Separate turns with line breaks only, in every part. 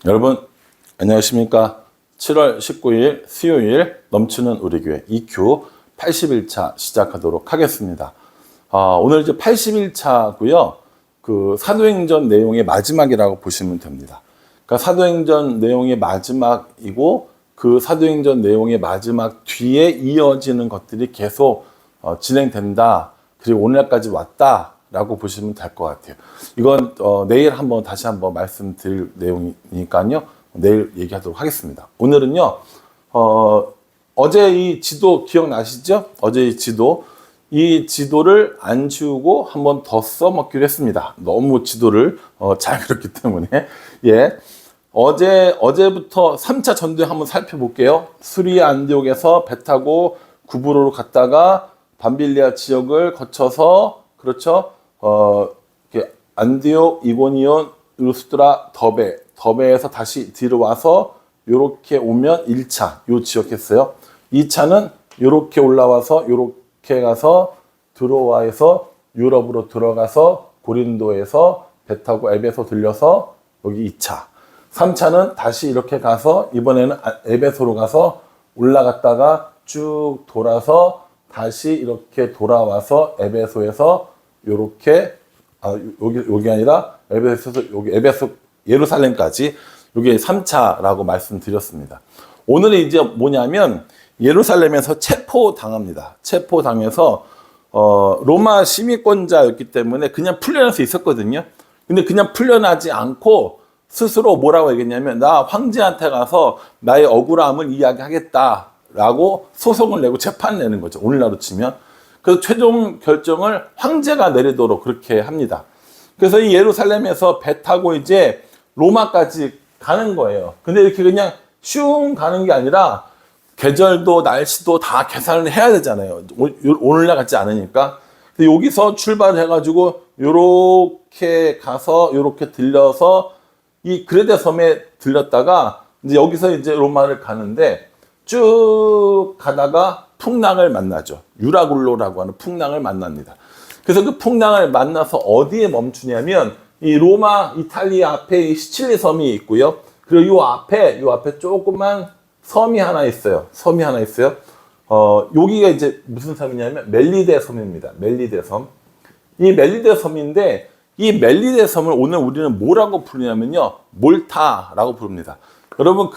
여러분 안녕하십니까. 7월 19일 수요일 넘치는 우리 교회 EQ 81차 시작하도록 하겠습니다. 오늘 이제 81차고요. 그 사도행전 내용의 마지막이라고 보시면 됩니다. 그러니까 사도행전 내용의 마지막이고 그 사도행전 내용의 마지막 뒤에 이어지는 것들이 계속 진행된다. 그리고 오늘까지 왔다라고 보시면 될 것 같아요. 이건 내일 다시 한번 말씀드릴 내용이니까요. 내일 얘기하도록 하겠습니다. 오늘은요. 어제 이 지도 기억나시죠? 어제 이 지도를 안 지우고 한번 더 써먹기로 했습니다. 너무 지도를 잘 그렸기 때문에. 예. 어제부터 3차 전도행 한번 살펴볼게요. 수리아 안디옥에서 배 타고 구브로로 갔다가 밤빌리아 지역을 거쳐서 그렇죠. 안디옥, 이고니온, 루스드라, 더베에서 다시 뒤로 와서 요렇게 오면 1차 요 지역했어요. 2차는 요렇게 올라와서 요렇게 가서 드로아에서 유럽으로 들어가서 고린도에서 배 타고 에베소 들려서 여기 2차. 3차는 다시 이렇게 가서 이번에는 에베소로 가서 올라갔다가 쭉 돌아서 다시 이렇게 돌아와서 에베소에서 요렇게 여기 아니라 에베소에서 여기 에베소 예루살렘까지 이게 3차라고 말씀드렸습니다. 오늘은 이제 뭐냐면 예루살렘에서 체포당합니다. 체포당해서 로마 시민권자였기 때문에 그냥 풀려날 수 있었거든요. 근데 그냥 풀려나지 않고 스스로 뭐라고 얘기했냐면 나 황제한테 가서 나의 억울함을 이야기하겠다라고 소송을 내고 재판을 내는 거죠. 오늘날로 치면. 그래서 최종 결정을 황제가 내리도록 그렇게 합니다. 그래서 이 예루살렘에서 배 타고 이제 로마까지 가는 거예요. 근데 이렇게 그냥 슝 가는 게 아니라 계절도 날씨도 다 계산을 해야 되잖아요. 오늘날 같지 않으니까. 근데 여기서 출발을 해가지고 요렇게 가서 요렇게 들려서 이 그레데 섬에 들렸다가 이제 여기서 이제 로마를 가는데 쭉 가다가 풍랑을 만나죠. 유라굴로라고 하는 풍랑을 만납니다. 그래서 그 풍랑을 만나서 어디에 멈추냐면 이 로마, 이탈리아 앞에 이 시칠리 섬이 있고요. 그리고 요 앞에 조그만 섬이 하나 있어요. 여기가 이제 무슨 섬이냐면 멜리데 섬입니다. 멜리데 섬. 이 멜리데 섬인데 이 멜리데 섬을 오늘 우리는 뭐라고 부르냐면요. 몰타라고 부릅니다. 여러분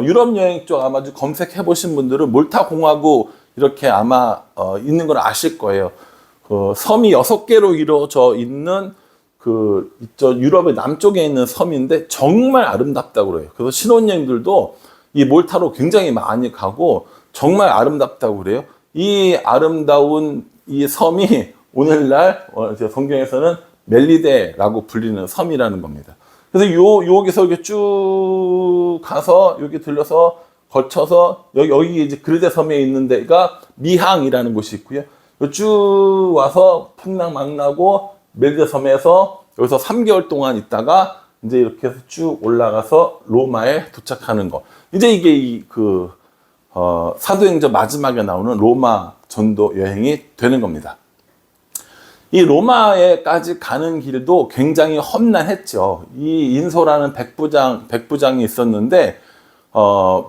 유럽 여행 쪽 아마 검색해 보신 분들은 몰타 공화국 이렇게 아마 있는 걸 아실 거예요. 섬이 6개로 이루어져 있는 유럽의 남쪽에 있는 섬인데 정말 아름답다고 그래요. 그래서 신혼여행들도 이 몰타로 굉장히 많이 가고 정말 아름답다고 그래요. 이 아름다운 이 섬이 오늘날 성경에서는 멜리데라고 불리는 섬이라는 겁니다. 그래서 여기서 이렇게 쭉 가서 여기 들려서 거쳐서 여기 이제 그르데 섬에 있는 데가 미항이라는 곳이 있고요. 쭉 와서 풍랑 만나고 멜리데 섬에서 여기서 3개월 동안 있다가 이제 이렇게 해서 쭉 올라가서 로마에 도착하는 거. 이제 이게 사도행전 마지막에 나오는 로마 전도 여행이 되는 겁니다. 이 로마에까지 가는 길도 굉장히 험난했죠. 이 인소라는 백부장이 있었는데,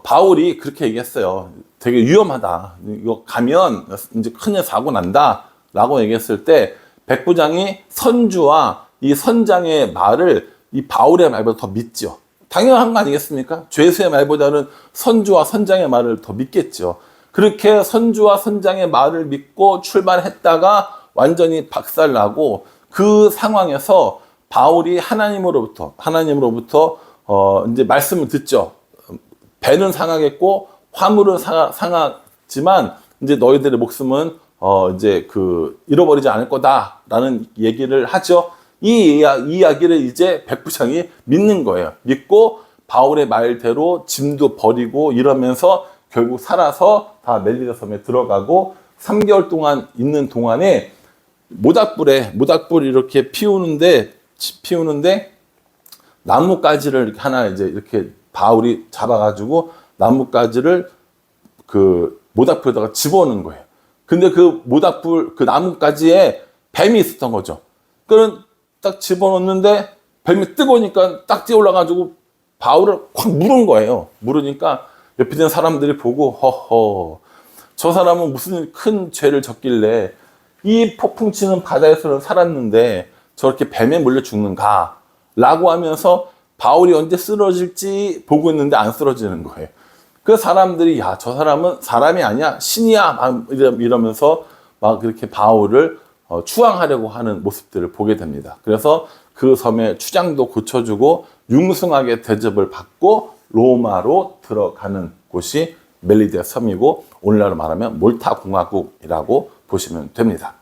바울이 그렇게 얘기했어요. 되게 위험하다. 이거 가면 이제 큰일 사고 난다. 라고 얘기했을 때, 백부장이 선주와 이 선장의 말을 이 바울의 말보다 더 믿죠. 당연한 거 아니겠습니까? 죄수의 말보다는 선주와 선장의 말을 더 믿겠죠. 그렇게 선주와 선장의 말을 믿고 출발했다가 완전히 박살나고 그 상황에서 바울이 하나님으로부터 이제 말씀을 듣죠. 배는 상하겠고 화물은 상하지만 이제 너희들의 목숨은 이제 잃어버리지 않을 거다라는 얘기를 하죠. 이 이야기를 이제 백부장이 믿는 거예요. 믿고 바울의 말대로 짐도 버리고 이러면서 결국 살아서 다 멜리데 섬에 들어가고 3개월 동안 있는 동안에 모닥불 이렇게 피우는데 나뭇가지를 하나 이제 이렇게 바울이 잡아가지고 나뭇가지를 모닥불에다가 집어넣는 거예요. 근데 그 나뭇가지에 뱀이 있었던 거죠. 그럼 딱 집어넣는데 뱀이 뜨거우니까 딱 뛰어 올라가지고 바울을 확 물은 거예요. 물으니까 옆에 있는 사람들이 보고 허허, 저 사람은 무슨 큰 죄를 졌길래 이 폭풍 치는 바다에서는 살았는데 저렇게 뱀에 물려 죽는가? 라고 하면서 바울이 언제 쓰러질지 보고 있는데 안 쓰러지는 거예요. 그 사람들이 야, 저 사람은 사람이 아니야, 신이야, 막 이러면서 막 그렇게 바울을 추앙하려고 하는 모습들을 보게 됩니다. 그래서 그 섬의 추장도 고쳐주고 융숭하게 대접을 받고 로마로 들어가는 곳이 멜리데 섬이고, 오늘날로 말하면 몰타 공화국이라고 보시면 됩니다.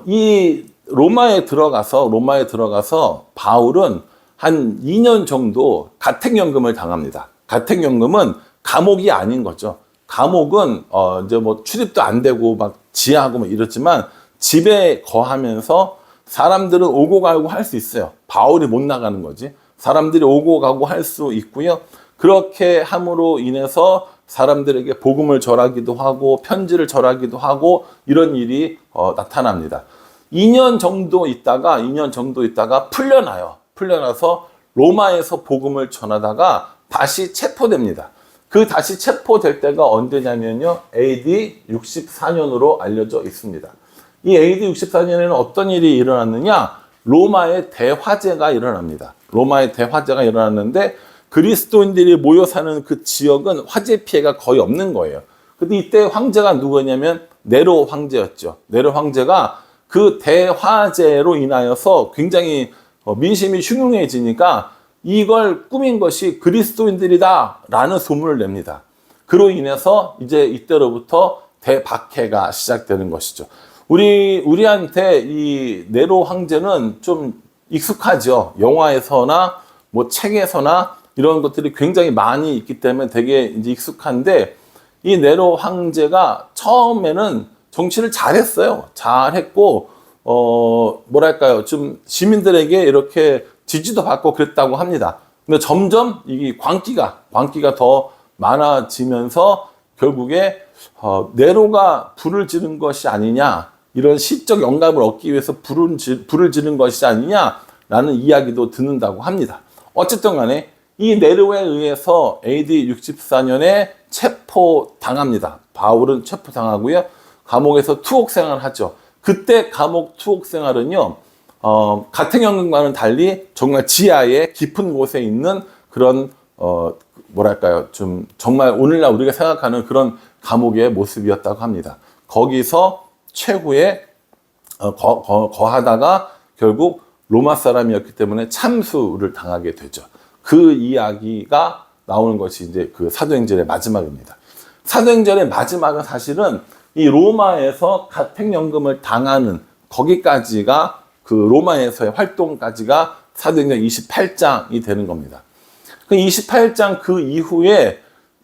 이 로마에 들어가서 바울은 한 2년 정도 가택연금을 당합니다. 가택연금은 감옥이 아닌 거죠. 감옥은 이제 뭐 출입도 안 되고 막 지하고 뭐 이렇지만 집에 거하면서 사람들은 오고 가고 할 수 있어요. 바울이 못 나가는 거지. 사람들이 오고 가고 할 수 있고요. 그렇게 함으로 인해서 사람들에게 복음을 전하기도 하고 편지를 전하기도 하고 이런 일이 나타납니다. 2년 정도 있다가 풀려나요. 풀려나서 로마에서 복음을 전하다가 다시 체포됩니다. 그 다시 체포될 때가 언제냐면요, AD 64년으로 알려져 있습니다. 이 AD 64년에는 어떤 일이 일어났느냐? 로마의 대화재가 일어납니다. 로마의 대화재가 일어났는데 그리스도인들이 모여 사는 그 지역은 화재 피해가 거의 없는 거예요. 근데 이때 황제가 누구냐면 네로 황제였죠. 네로 황제가 그 대화재로 인하여서 굉장히 민심이 흉흉해지니까 이걸 꾸민 것이 그리스도인들이다라는 소문을 냅니다. 그로 인해서 이제 이때로부터 대박해가 시작되는 것이죠. 우리한테 이 네로 황제는 좀 익숙하죠. 영화에서나 뭐 책에서나 이런 것들이 굉장히 많이 있기 때문에 되게 이제 익숙한데, 이 네로 황제가 처음에는 정치를 잘했어요. 잘했고, 뭐랄까요, 좀 시민들에게 이렇게 지지도 받고 그랬다고 합니다. 근데 점점 이 광기가 더 많아지면서 결국에 네로가 불을 지른 것이 아니냐, 이런 시적 영감을 얻기 위해서 불을 지른 것이 아니냐라는 이야기도 듣는다고 합니다. 어쨌든 간에 이 네로에 의해서 AD 64년에 체포당합니다. 바울은 체포당하고요. 감옥에서 투옥 생활을 하죠. 그때 감옥 투옥 생활은요, 가택연금과는 달리 정말 지하에 깊은 곳에 있는 그런 뭐랄까요, 좀 정말 오늘날 우리가 생각하는 그런 감옥의 모습이었다고 합니다. 거기서 최후에 거하다가 결국 로마 사람이었기 때문에 참수를 당하게 되죠. 그 이야기가 나오는 것이 이제 그 사도행전의 마지막입니다. 사도행전의 마지막은 사실은 이 로마에서 가택연금을 당하는 거기까지가, 그 로마에서의 활동까지가 사도행전 28장이 되는 겁니다. 그 28장 그 이후에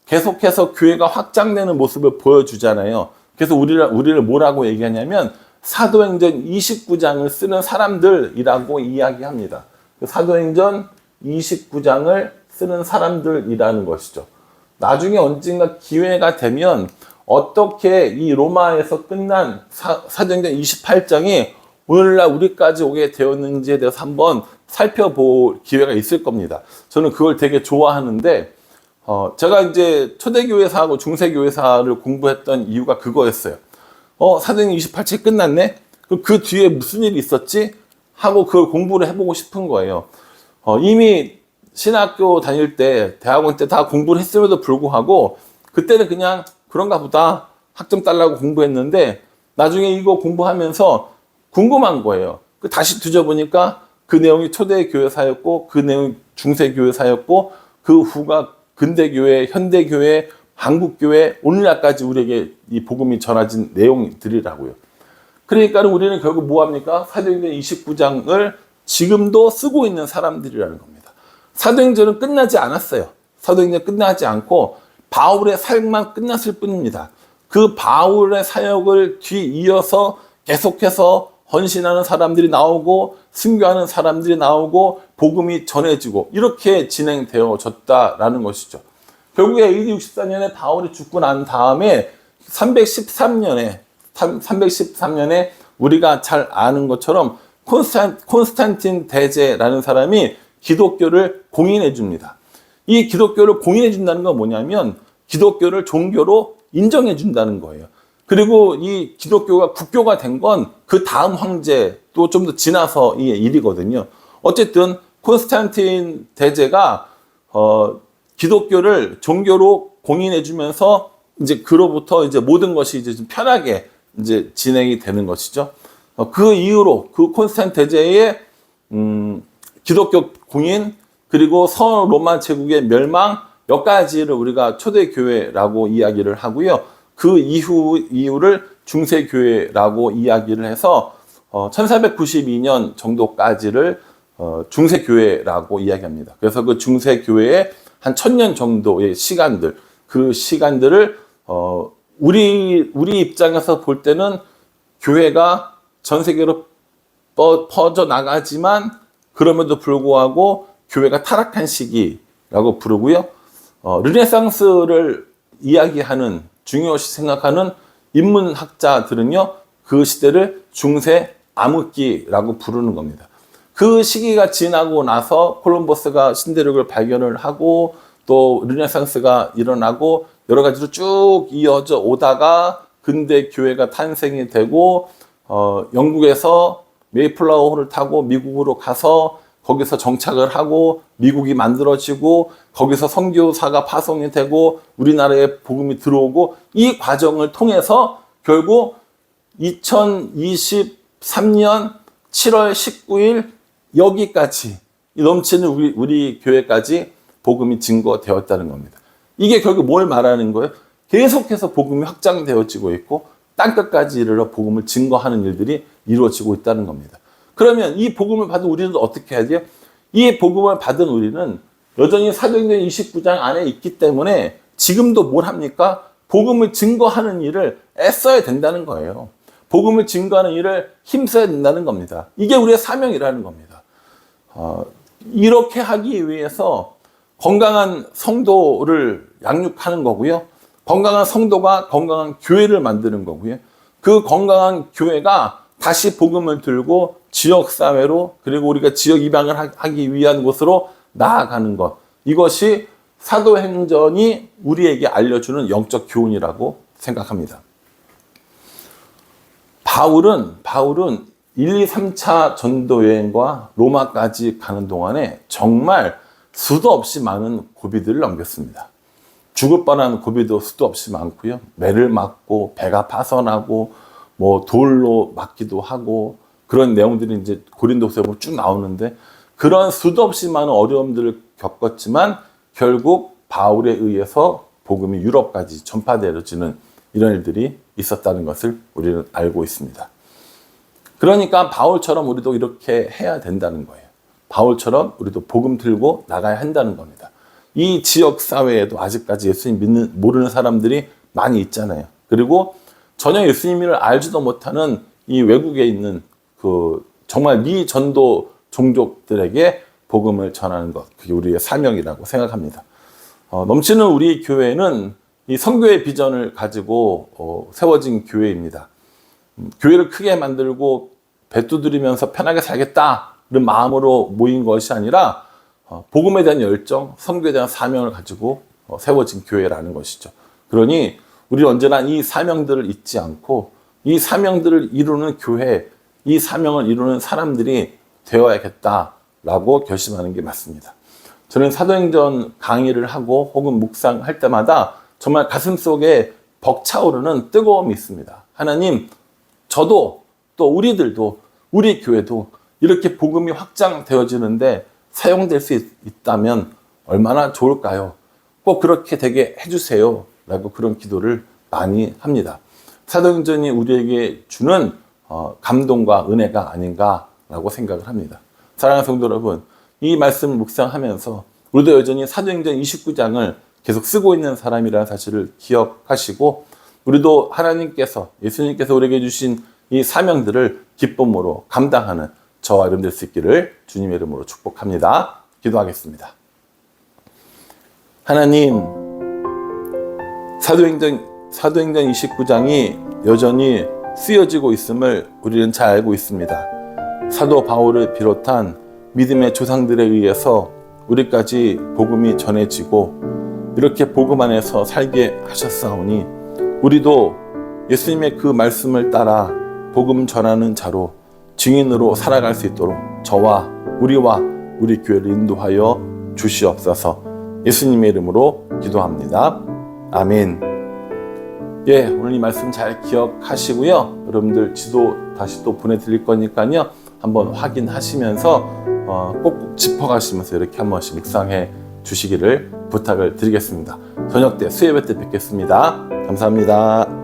계속해서 교회가 확장되는 모습을 보여주잖아요. 그래서 우리를 뭐라고 얘기하냐면 사도행전 29장을 쓰는 사람들이라고 이야기합니다. 사도행전 29장을 쓰는 사람들이라는 것이죠. 나중에 언젠가 기회가 되면 어떻게 이 로마에서 끝난 사도행전 28장이 오늘날 우리까지 오게 되었는지에 대해서 한번 살펴볼 기회가 있을 겁니다. 저는 그걸 되게 좋아하는데, 제가 이제 초대교회사하고 중세교회사를 공부했던 이유가 그거였어요. 사도행전 28장이 끝났네? 그럼 그 뒤에 무슨 일이 있었지? 하고 그걸 공부를 해보고 싶은 거예요. 이미 신학교 다닐 때, 대학원 때 다 공부를 했음에도 불구하고 그때는 그냥 그런가 보다 학점 따려고 공부했는데, 나중에 이거 공부하면서 궁금한 거예요. 다시 뒤져보니까 그 내용이 초대교회사였고, 그 내용이 중세교회사였고, 그 후가 근대교회, 현대교회, 한국교회, 오늘날까지 우리에게 이 복음이 전해진 내용들이라고요. 그러니까 우리는 결국 뭐합니까? 사도행전 29장을 지금도 쓰고 있는 사람들이라는 겁니다. 사도행전은 끝나지 않았어요. 사도행전 끝나지 않고 바울의 사역만 끝났을 뿐입니다. 그 바울의 사역을 뒤이어서 계속해서 헌신하는 사람들이 나오고 순교하는 사람들이 나오고 복음이 전해지고 이렇게 진행되어졌다라는 것이죠. 결국에 AD 64년에 바울이 죽고 난 다음에 313년에 우리가 잘 아는 것처럼 콘스탄틴 대제라는 사람이 기독교를 공인해 줍니다. 이 기독교를 공인해 준다는 건 뭐냐면 기독교를 종교로 인정해 준다는 거예요. 그리고 이 기독교가 국교가 된 건 그 다음 황제 또 좀 더 지나서 이 일이거든요. 어쨌든 콘스탄틴 대제가 기독교를 종교로 공인해 주면서 이제 그로부터 이제 모든 것이 이제 좀 편하게 이제 진행이 되는 것이죠. 그 이후로 그 콘스탄틴 대제의 기독교 공인 그리고 서로마 제국의 멸망 여기까지를 우리가 초대교회라고 이야기를 하고요. 그 이후를 중세교회라고 이야기를 해서 1492년 정도까지를 중세교회라고 이야기합니다. 그래서 그 중세교회의 한 1000년 정도의 시간들, 그 시간들을 우리 입장에서 볼 때는 교회가 전 세계로 퍼져 나가지만 그럼에도 불구하고 교회가 타락한 시기라고 부르고요. 르네상스를 이야기하는 중요시 생각하는 인문학자들은요, 그 시대를 중세 암흑기라고 부르는 겁니다. 그 시기가 지나고 나서 콜럼버스가 신대륙을 발견을 하고 또 르네상스가 일어나고 여러 가지로 쭉 이어져 오다가 근대 교회가 탄생이 되고 영국에서 메이플라워호를 타고 미국으로 가서 거기서 정착을 하고 미국이 만들어지고 거기서 선교사가 파송이 되고 우리나라에 복음이 들어오고 이 과정을 통해서 결국 2023년 7월 19일 여기까지 넘치는 우리 교회까지 복음이 증거되었다는 겁니다. 이게 결국 뭘 말하는 거예요? 계속해서 복음이 확장되어지고 있고 땅끝까지 이르러 복음을 증거하는 일들이 이루어지고 있다는 겁니다. 그러면 이 복음을 받은 우리는 어떻게 해야 돼요? 이 복음을 받은 우리는 여전히 사도행전 29장 안에 있기 때문에 지금도 뭘 합니까? 복음을 증거하는 일을 애써야 된다는 거예요. 복음을 증거하는 일을 힘써야 된다는 겁니다. 이게 우리의 사명이라는 겁니다. 이렇게 하기 위해서 건강한 성도를 양육하는 거고요. 건강한 성도가 건강한 교회를 만드는 거고요. 그 건강한 교회가 다시 복음을 들고 지역사회로 그리고 우리가 지역 입양을 하기 위한 곳으로 나아가는 것. 이것이 사도행전이 우리에게 알려주는 영적 교훈이라고 생각합니다. 바울은 1, 2, 3차 전도 여행과 로마까지 가는 동안에 정말 수도 없이 많은 고비들을 넘겼습니다. 죽을 뻔한 고비도 수도 없이 많고요. 매를 맞고 배가 파손하고 뭐 돌로 맞기도 하고 그런 내용들이 이제 고린도서에 보면 쭉 나오는데 그런 수도 없이 많은 어려움들을 겪었지만 결국 바울에 의해서 복음이 유럽까지 전파되어지는 이런 일들이 있었다는 것을 우리는 알고 있습니다. 그러니까 바울처럼 우리도 이렇게 해야 된다는 거예요. 바울처럼 우리도 복음 들고 나가야 한다는 겁니다. 이 지역 사회에도 아직까지 예수님 모르는 사람들이 많이 있잖아요. 그리고 전혀 예수님을 알지도 못하는 이 외국에 있는 그 정말 미전도 종족들에게 복음을 전하는 것, 그게 우리의 사명이라고 생각합니다. 넘치는 우리 교회는 이 선교의 비전을 가지고 세워진 교회입니다. 교회를 크게 만들고 배 두드리면서 편하게 살겠다는 마음으로 모인 것이 아니라 복음에 대한 열정, 선교에 대한 사명을 가지고 세워진 교회라는 것이죠. 그러니 우리는 언제나 이 사명들을 잊지 않고 이 사명들을 이루는 교회, 이 사명을 이루는 사람들이 되어야겠다라고 결심하는 게 맞습니다. 저는 사도행전 강의를 하고 혹은 묵상할 때마다 정말 가슴속에 벅차오르는 뜨거움이 있습니다. 하나님, 저도 또 우리들도 우리 교회도 이렇게 복음이 확장되어지는데 사용될 수 있다면 얼마나 좋을까요? 꼭 그렇게 되게 해주세요 라고 그런 기도를 많이 합니다. 사도행전이 우리에게 주는 감동과 은혜가 아닌가라고 생각을 합니다. 사랑하는 성도 여러분, 이 말씀을 묵상하면서 우리도 여전히 사도행전 29장을 계속 쓰고 있는 사람이라는 사실을 기억하시고 우리도 하나님께서 예수님께서 우리에게 주신 이 사명들을 기쁨으로 감당하는 저와 여러분 될 수 있기를 주님의 이름으로 축복합니다. 기도하겠습니다. 하나님, 사도행전 29장이 여전히 쓰여지고 있음을 우리는 잘 알고 있습니다. 사도 바울을 비롯한 믿음의 조상들에 의해서 우리까지 복음이 전해지고 이렇게 복음 안에서 살게 하셨사오니 우리도 예수님의 그 말씀을 따라 복음 전하는 자로 증인으로 살아갈 수 있도록 저와 우리와 우리 교회를 인도하여 주시옵소서. 예수님의 이름으로 기도합니다. 아멘. 예, 오늘 이 말씀 잘 기억하시고요. 여러분들 지도 다시 또 보내드릴 거니까요. 한번 확인하시면서 꼭꼭 짚어가시면서 이렇게 한 번씩 묵상해 주시기를 부탁을 드리겠습니다. 저녁 때 수요예배 때 뵙겠습니다. 감사합니다.